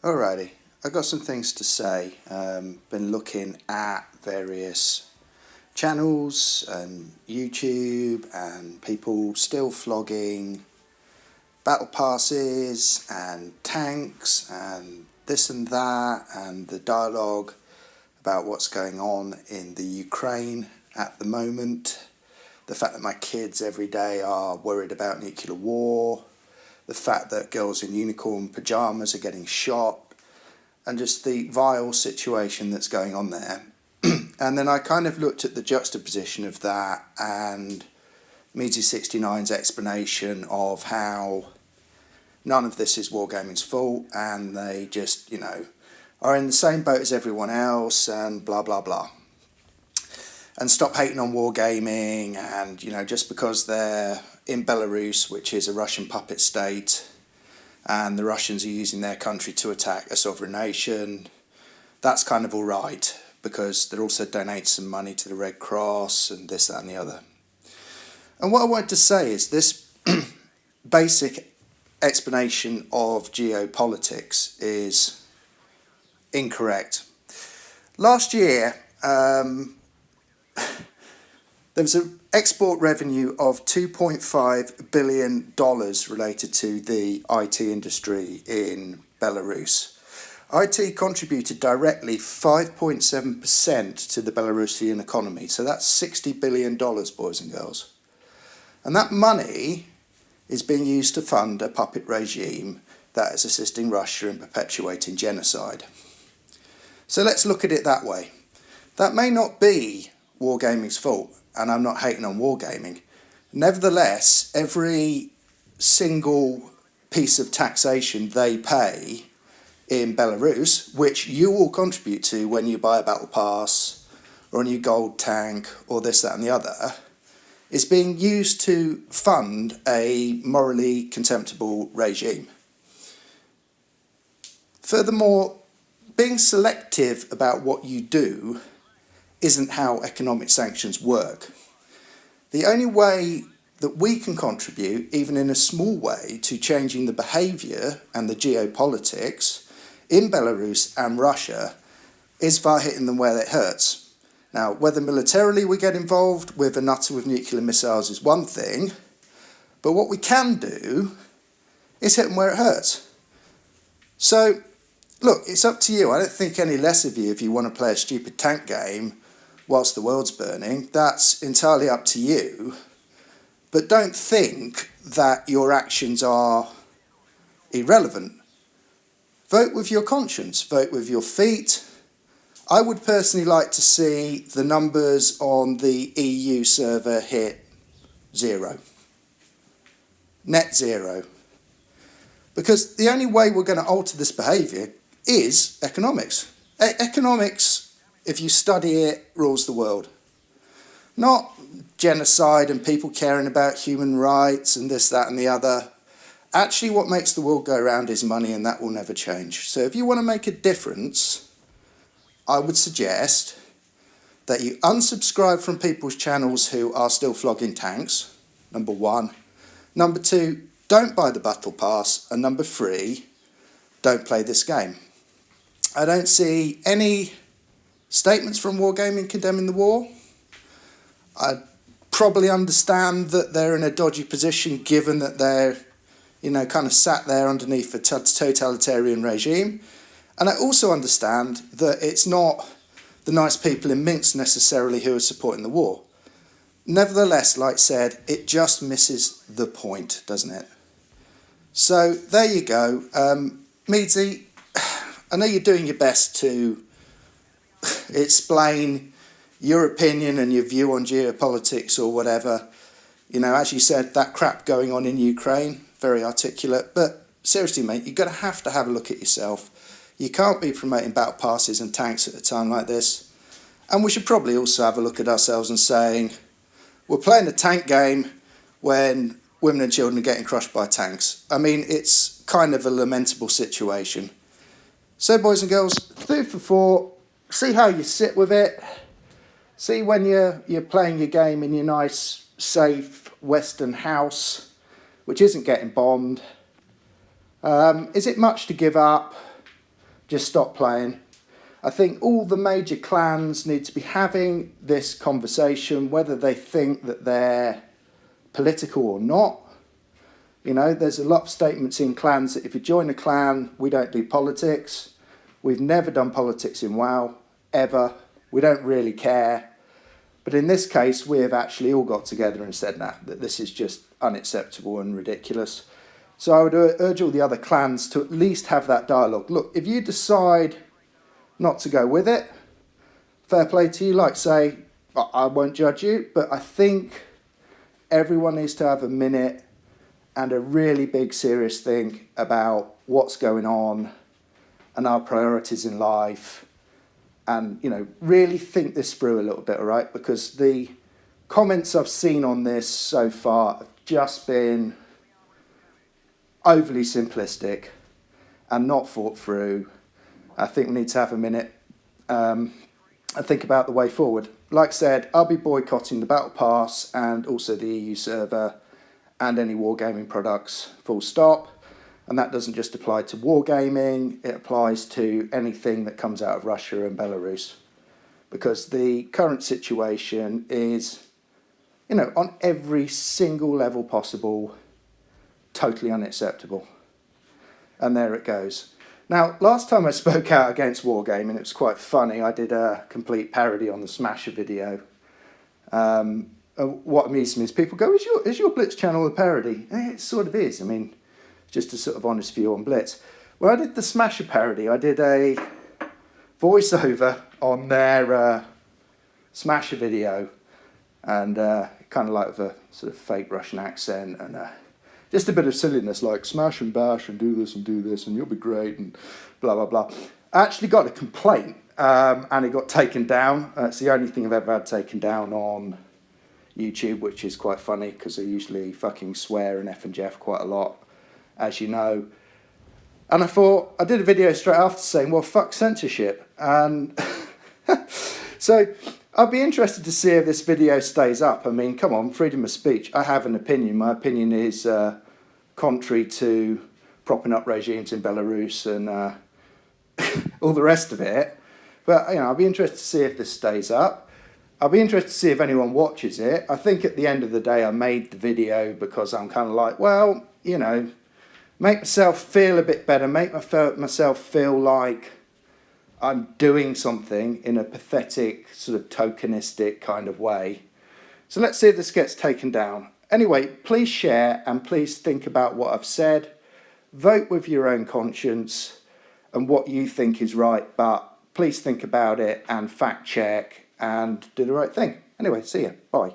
Alrighty, I've got some things to say. Been looking at various channels and YouTube and people still flogging battle passes and tanks and this and that, and the dialogue about what's going on in the Ukraine at the moment. The fact that my kids every day are worried about nuclear war. The fact that girls in unicorn pyjamas are getting shot, and just the vile situation that's going on there. And then I kind of looked at the juxtaposition of that and Meadsy69's explanation of how none of this is Wargaming's fault and they just, are in the same boat as everyone else and blah, blah, blah. And stop hating on Wargaming, and, just because they're in Belarus, which is a Russian puppet state, and the Russians are using their country to attack a sovereign nation, that's kind of all right, because they're also donating some money to the Red Cross and this, that and the other. And what I wanted to say is this basic explanation of geopolitics is incorrect. Last year, there was an export revenue of $2.5 billion related to the IT industry in Belarus. IT contributed directly 5.7% to the Belarusian economy, so that's $60 billion, boys and girls. And that money is being used to fund a puppet regime that is assisting Russia in perpetuating genocide. So let's look at it that way. That may not be Wargaming's fault, and I'm not hating on Wargaming. Nevertheless, every single piece of taxation they pay in Belarus, which you all contribute to when you buy a battle pass or a new gold tank or this, that and the other, is being used to fund a morally contemptible regime. Furthermore, being selective about what you do isn't how economic sanctions work. The only way that we can contribute, even in a small way, to changing the behaviour and the geopolitics in Belarus and Russia is via hitting them where it hurts. Now, whether militarily we get involved with a nutter with nuclear missiles is one thing, but what we can do is hit them where it hurts. So, look, it's up to you. I don't think any less of you if you want to play a stupid tank game whilst the world's burning. That's entirely up to you. But don't think that your actions are irrelevant. Vote with your conscience. Vote with your feet. I would personally like to see the numbers on the EU server hit 0. Net 0. Because the only way we're going to alter this behaviour is economics. Economics, if you study it, rules the world. Not genocide and people caring about human rights and this, that and the other. Actually, what makes the world go round is money, and that will never change. So if you want to make a difference, I would suggest that you unsubscribe from people's channels who are still flogging tanks, number 1. Number 2, don't buy the battle pass. And number 3, don't play this game. I don't see any statements from Wargaming condemning the war. I probably understand that they're in a dodgy position given that they're, kind of sat there underneath a totalitarian regime. And I also understand that it's not the nice people in Minsk necessarily who are supporting the war. Nevertheless, like I said, it just misses the point, doesn't it? So there you go. Meadsy, I know you're doing your best to explain your opinion and your view on geopolitics or whatever. As you said, that crap going on in Ukraine, very articulate. But seriously, mate, you're going to have a look at yourself. You can't be promoting battle passes and tanks at a time like this. And we should probably also have a look at ourselves and saying, we're playing a tank game when women and children are getting crushed by tanks. I mean, it's kind of a lamentable situation. So, boys and girls, food for thought. See how you sit with it. See when you're playing your game in your nice, safe Western house, which isn't getting bombed. Is it much to give up? just stop playing. I think all the major clans need to be having this conversation, whether they think that they're political or not. You know, there's a lot of statements in clans that if you join a clan, we don't do politics. We've never done politics in WoW, ever. We don't really care. But in this case, we have actually all got together and said, nah, that this is just unacceptable and ridiculous. So I would urge all the other clans to at least have that dialogue. Look, if you decide not to go with it, fair play to you. Like say, I won't judge you, but I think everyone needs to have a minute and a really big serious think about what's going on and our priorities in life, and you know, really think this through a little bit, all right? Because the comments I've seen on this so far have just been overly simplistic and not thought through. I think we need to have a minute and think about the way forward. Like I said, I'll be boycotting the Battle Pass and also the EU server and any wargaming products, full stop. And that doesn't just apply to wargaming, it applies to anything that comes out of Russia and Belarus. Because the current situation is, you know, on every single level possible, totally unacceptable. And there it goes. Now, last time I spoke out against wargaming, it was quite funny. I did a complete parody on the Smasher video. What amused me is people go, is your Blitz channel a parody? It sort of is. I mean, just a sort of honest view on Blitz. When I did the Smasher parody, I did a voiceover on their Smasher video, and kind of like with a sort of fake Russian accent and just a bit of silliness like smash and bash and do this and you'll be great and blah, blah, blah. I actually got a complaint and it got taken down. It's the only thing I've ever had taken down on YouTube, which is quite funny because I usually fucking swear and F and Jeff quite a lot, as you know. And I thought, I did a video straight after saying, well, fuck censorship. And so I'd be interested to see if this video stays up. I mean, come on, freedom of speech. I have an opinion. My opinion is contrary to propping up regimes in Belarus and all the rest of it. But, you know, I'll be interested to see if this stays up. I'll be interested to see if anyone watches it. I think at the end of the day, I made the video because I'm kind of like, well, you know, make myself feel a bit better, make myself feel like I'm doing something in a pathetic, sort of tokenistic kind of way. So let's see if this gets taken down. Anyway, please share and please think about what I've said. Vote with your own conscience and what you think is right, but please think about it and fact check and do the right thing. Anyway, see ya. Bye.